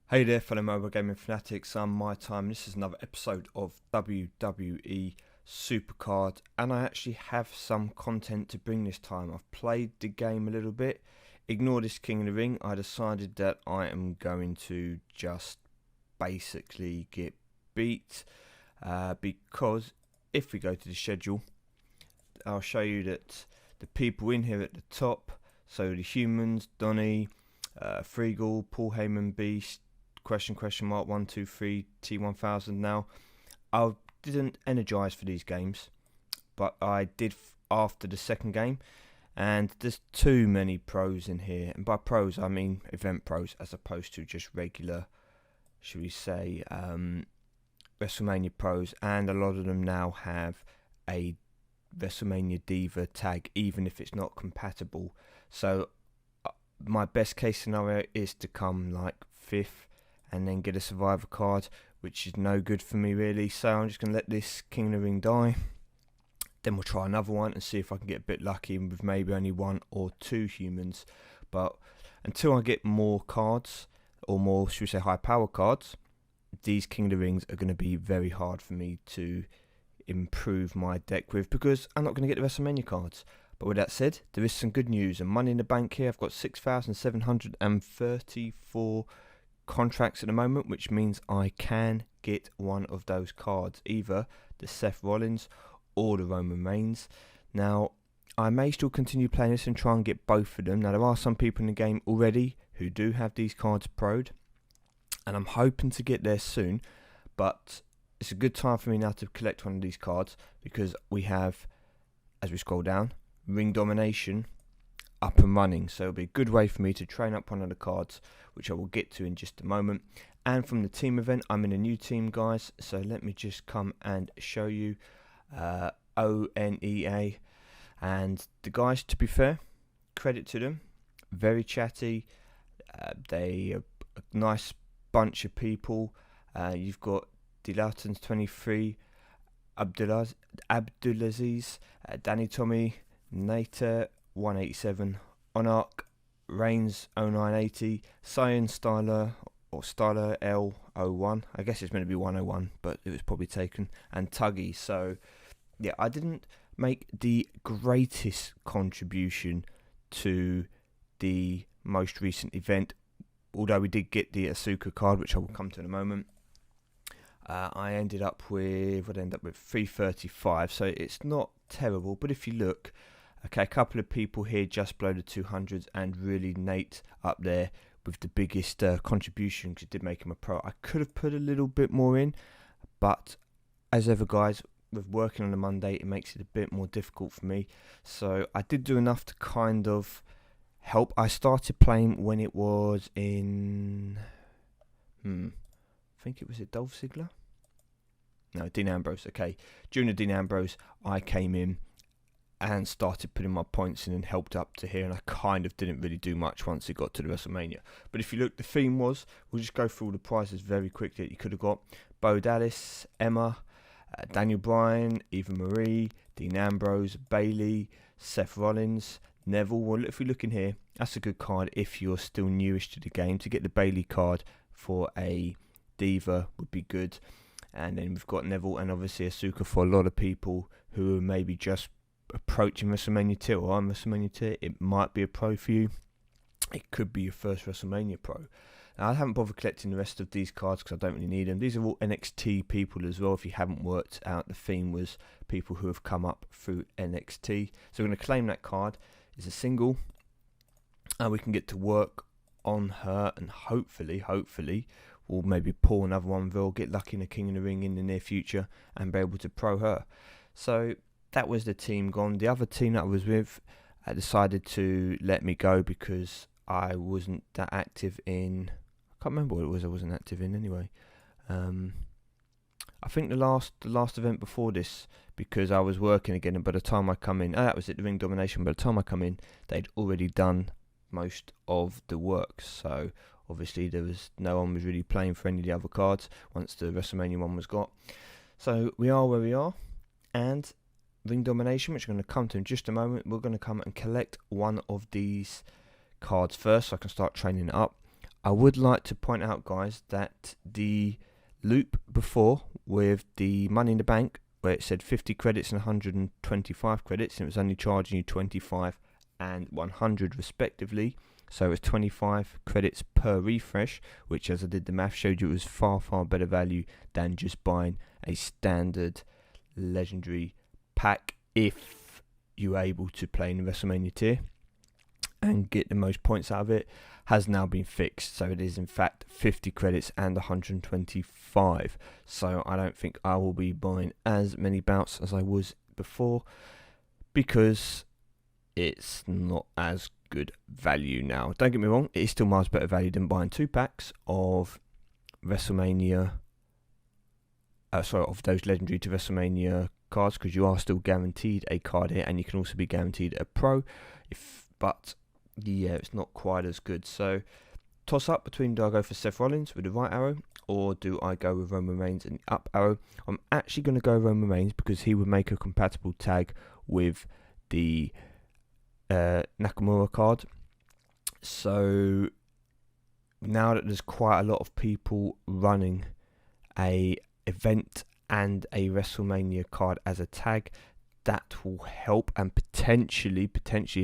Hey there, fellow mobile gaming fanatics. I'm MyTyme. This is another episode of WWE Supercard, and I actually have some content to bring this time. I've played the game a little bit. Ignore this King of the Ring. I decided that I am going to just basically get beat because if we go to the schedule, I'll show you that the people in here at the top, so the humans, Donny, Freegal, Paul Heyman, Beast, question mark 123 T1000. Now I didn't energize for these games, but I did after the second game, and there's too many pros in here, and by pros I mean event pros as opposed to just regular, should we say, WrestleMania pros, and a lot of them now have a WrestleMania Diva tag even if it's not compatible. So my best case scenario is to come like 5th and then get a Survivor card, which is no good for me really. So I'm just going to let this King of the Ring die. Then we'll try another one and see if I can get a bit lucky with maybe only 1 or 2 humans. But until I get more cards, or more, should we say, high power cards, these King of the Rings are going to be very hard for me to improve my deck with, because I'm not going to get the WrestleMania cards. But with that said, there is some good news and money in the bank here. I've got 6,734 contracts at the moment, which means I can get one of those cards, either the Seth Rollins or the Roman Reigns. Now, I may still continue playing this and try and get both of them. Now, there are some people in the game already who do have these cards pro'd, and I'm hoping to get there soon, but it's a good time for me now to collect one of these cards, because we have, as we scroll down, Ring Domination up and running. So it'll be a good way for me to train up one of the cards, which I will get to in just a moment. And from the team event, I'm in a new team, guys, so let me just come and show you. ONEA, and the guys, to be fair, credit to them, very chatty. They are a nice bunch of people. You've got Dilatans 23, Abdulaziz, Danny Tommy, Nater 187, Onark, Reigns 0980, Cyan Styler, or Styler L01. I guess it's meant to be 101, but it was probably taken, and Tuggy. So yeah, I didn't make the greatest contribution to the most recent event, although we did get the Asuka card, which I will come to in a moment. I ended up with 335, so it's not terrible. But if you look, okay, a couple of people here just below the 200s, and really Nate up there with the biggest contribution, because it did make him a pro. I could have put a little bit more in, but as ever, guys, with working on a Monday, it makes it a bit more difficult for me. So I did do enough to kind of help. I started playing when it was in, I think it was at Dolph Ziggler? No, Dean Ambrose. Okay, during the Dean Ambrose, I came in and started putting my points in and helped up to here, and I kind of didn't really do much once it got to the WrestleMania. But if you look, the theme was, we'll just go through all the prizes very quickly that you could have got. Bo Dallas, Emma, Daniel Bryan, Eva Marie, Dean Ambrose, Bailey, Seth Rollins, Neville. Well, if we look in here, that's a good card if you're still newish to the game. To get the Bailey card for a Diva would be good. And then we've got Neville and obviously Asuka for a lot of people who are maybe just approaching WrestleMania tier or on WrestleMania tier. It might be a pro for you. It could be your first WrestleMania pro. Now, I haven't bothered collecting the rest of these cards because I don't really need them. These are all NXT people as well. If you haven't worked out, the theme was people who have come up through NXT. So we're going to claim that card. It's a single, and we can get to work on her, and hopefully we'll maybe pull another one. We'll get lucky in a King of the Ring in the near future and be able to pro her. So that was the team gone. The other team that I was with decided to let me go because I wasn't that active in, I can't remember what it was I wasn't active in anyway. I think the last event before this, because I was working again, and by the time I come in, that was it, the Ring Domination. By the time I come in, they'd already done most of the work. So obviously no one was really playing for any of the other cards once the WrestleMania one was got. So we are where we are, and Ring Domination, which I'm going to come to in just a moment, we're going to come and collect one of these cards first so I can start training it up. I would like to point out, guys, that the loop before with the Money in the Bank, where it said 50 credits and 125 credits, and it was only charging you 25 and 100 respectively. So it was 25 credits per refresh, which, as I did the math, showed you it was far, far better value than just buying a standard legendary pack if you're able to play in the WrestleMania tier and get the most points out of it. Has now been fixed, so it is in fact 50 credits and 125. So I don't think I will be buying as many bouts as I was before, because it's not as good value now. Don't get me wrong, it is still miles better value than buying 2 packs of WrestleMania, of those legendary to WrestleMania cards, because you are still guaranteed a card here, and you can also be guaranteed a pro. But yeah, it's not quite as good. So toss up between, do I go for Seth Rollins with the right arrow, or do I go with Roman Reigns and the up arrow? I'm actually going to go Roman Reigns, because he would make a compatible tag with the Nakamura card. So now that there's quite a lot of people running a event and a WrestleMania card as a tag, that will help and potentially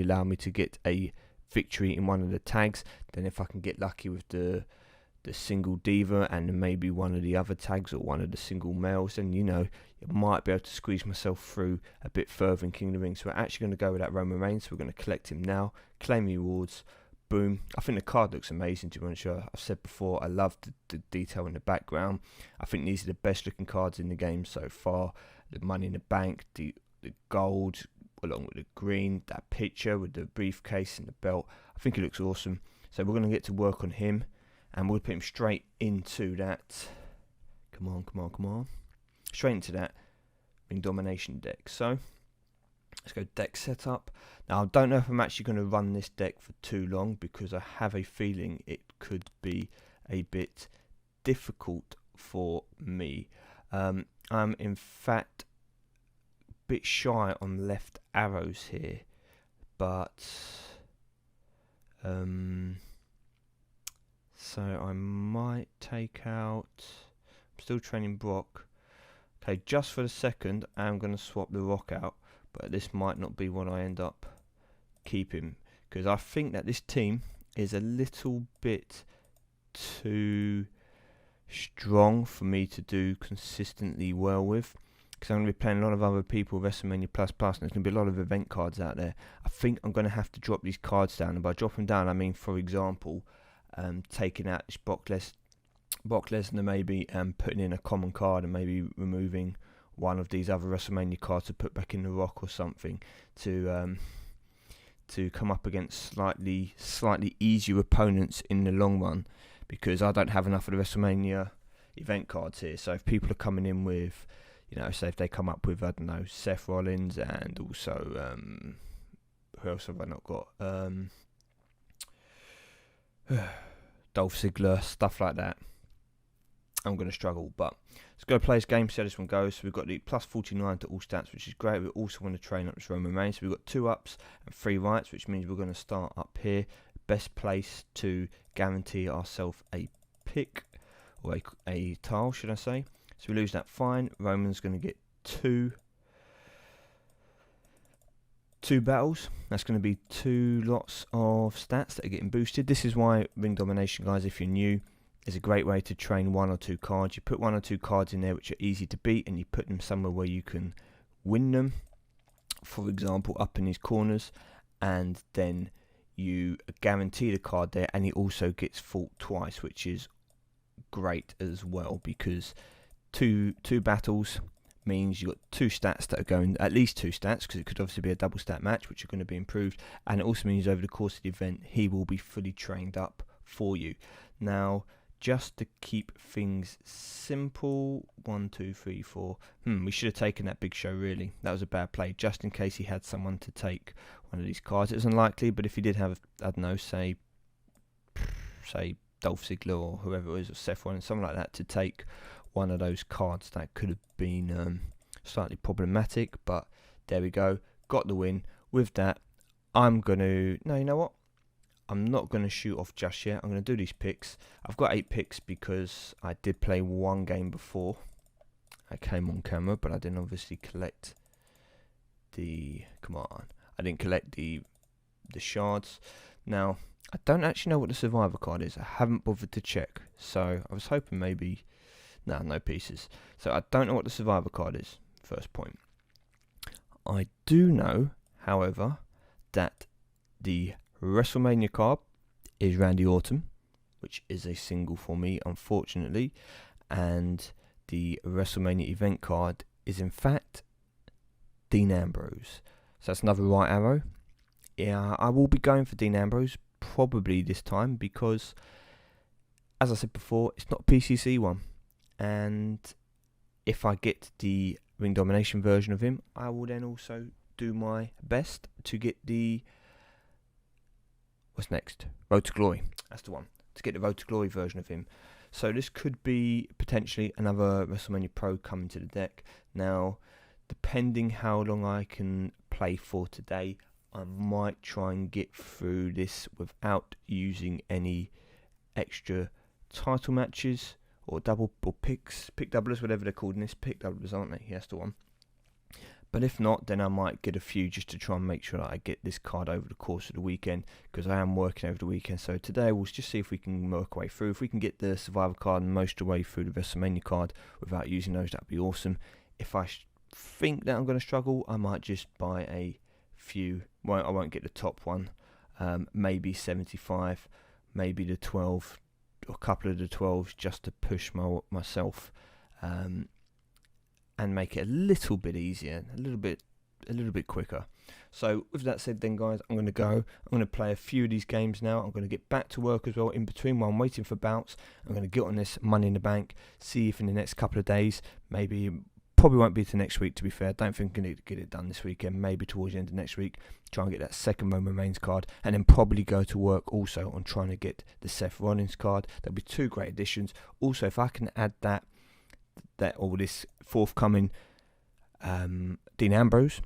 allow me to get a victory in one of the tags. Then if I can get lucky with the single diva and maybe one of the other tags, or one of the single males, then you might be able to squeeze myself through a bit further in King of the Ring. So we're actually going to go with that Roman Reigns. We're going to collect him now, claim rewards, boom. I think the card looks amazing, to be honest. I've said before, I love the detail in the background. I think these are the best looking cards in the game so far. The Money in the Bank, the gold along with the green, that picture with the briefcase and the belt, I think it looks awesome. So we're going to get to work on him, and we'll put him straight into that, come on, straight into that Ring Domination deck. So let's go deck setup. Now I don't know if I'm actually going to run this deck for too long, because I have a feeling it could be a bit difficult for me. I'm in fact bit shy on left arrows here, but so I might take out, I'm still training Brock. Okay, just for the second I'm going to swap the Rock out, but this might not be what I end up keeping, because I think that this team is a little bit too strong for me to do consistently well with, because I'm going to be playing a lot of other people with WrestleMania Plus, and there's going to be a lot of event cards out there. I think I'm going to have to drop these cards down, and by dropping down I mean, for example, taking out this Brock Lesnar maybe, and putting in a common card, and maybe removing one of these other WrestleMania cards to put back in the Rock or something, to come up against slightly easier opponents in the long run, because I don't have enough of the WrestleMania event cards here. So if people are coming in with, say if they come up with, I don't know, Seth Rollins, and also who else have I not got? Dolph Ziggler, stuff like that, I'm going to struggle. But let's go play this game, see how this one goes. So we've got the plus 49 to all stats, which is great. We also want to train up this Roman Reigns. So we've got 2 ups and 3 rights, which means we're going to start up here. Best place to guarantee ourselves a pick, or a tile, should I say. So we lose that, fine. Roman's going to get 2 battles. That's going to be 2 lots of stats that are getting boosted. This is why Ring Domination, guys, if you're new, is a great way to train 1 or 2 cards. You put 1 or 2 cards in there which are easy to beat, and you put them somewhere where you can win them. For example, up in these corners, and then you guarantee the card there, and he also gets fought twice, which is great as well, because two battles means you've got 2 stats that are going, at least 2 stats, because it could obviously be a double stat match, which are going to be improved, and it also means over the course of the event he will be fully trained up for you. Now, just to keep things simple, 1, 2, 3, 4. We should have taken that Big Show, really. That was a bad play, just in case he had someone to take one of these cards. It was unlikely, but if he did have, I don't know, say Dolph Ziggler or whoever it was, or Seth Rollins, something like that, to take one of those cards, that could have been slightly problematic. But there we go, got the win. With that, I'm going to, no, you know what? I'm not going to shoot off just yet. I'm going to do these picks. I've got 8 picks because I did play one game before I came on camera, but I didn't obviously collect the... Come on. I didn't collect the shards. Now, I don't actually know what the survivor card is. I haven't bothered to check. So, I was hoping maybe... no pieces. So, I don't know what the survivor card is. First point. I do know, however, that the WrestleMania card is Randy Orton, which is a single for me, unfortunately. And the WrestleMania event card is, in fact, Dean Ambrose. So that's another right arrow. Yeah, I will be going for Dean Ambrose, probably this time, because, as I said before, it's not a PCC one. And if I get the Ring Domination version of him, I will then also do my best to get the... what's next? Road to Glory. That's the one. To get the Road to Glory version of him. So this could be potentially another WrestleMania Pro coming to the deck. Now, depending how long I can play for today, I might try and get through this without using any extra title matches or pick doublers, whatever they're called in this. Pick doublers, aren't they? Yes, the one. But if not, then I might get a few just to try and make sure that I get this card over the course of the weekend, because I am working over the weekend. So today we'll just see if we can work our way through. If we can get the Survivor card and most of the way through the WrestleMania card without using those, that'd be awesome. If I think that I'm going to struggle, I might just buy a few. Well, I won't get the top one. Maybe 75, maybe the 12, or a couple of the 12s just to push myself. And make it a little bit easier, a little bit quicker. So with that said then, guys, I'm going to go. I'm going to play a few of these games now. I'm going to get back to work as well in between while I'm waiting for bouts. I'm going to get on this Money in the Bank, see if in the next couple of days, maybe, probably won't be to next week, to be fair. I don't think I'm going to get it done this weekend, maybe towards the end of next week. Try and get that second Roman Reigns card, and then probably go to work also on trying to get the Seth Rollins card. There'll be 2 great additions. Also, if I can add that or this forthcoming Dean Ambrose,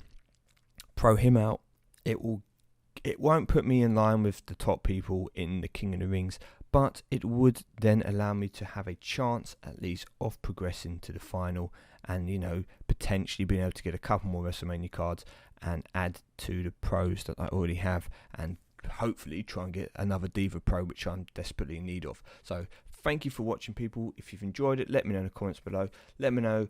pro him out, it won't put me in line with the top people in the King of the Rings, but it would then allow me to have a chance at least of progressing to the final, and potentially being able to get a couple more WrestleMania cards and add to the pros that I already have, and hopefully try and get another Diva Pro, which I'm desperately in need of. So thank you for watching, people. If you've enjoyed it, let me know in the comments below. Let me know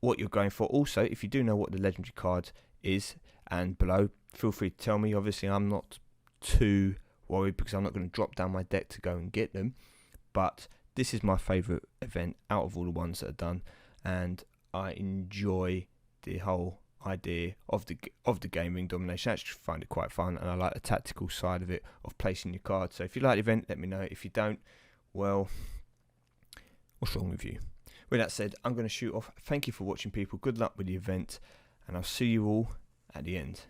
what you're going for. Also, if you do know what the legendary card is and below, feel free to tell me. Obviously, I'm not too worried because I'm not going to drop down my deck to go and get them. But this is my favourite event out of all the ones that are done, and I enjoy the whole idea of the game Ring Domination. I actually find it quite fun, and I like the tactical side of it, of placing your cards. So if you like the event, let me know. If you don't, well, what's wrong with you? With that said, I'm going to shoot off. Thank you for watching, people. Good luck with the event, and I'll see you all at the end.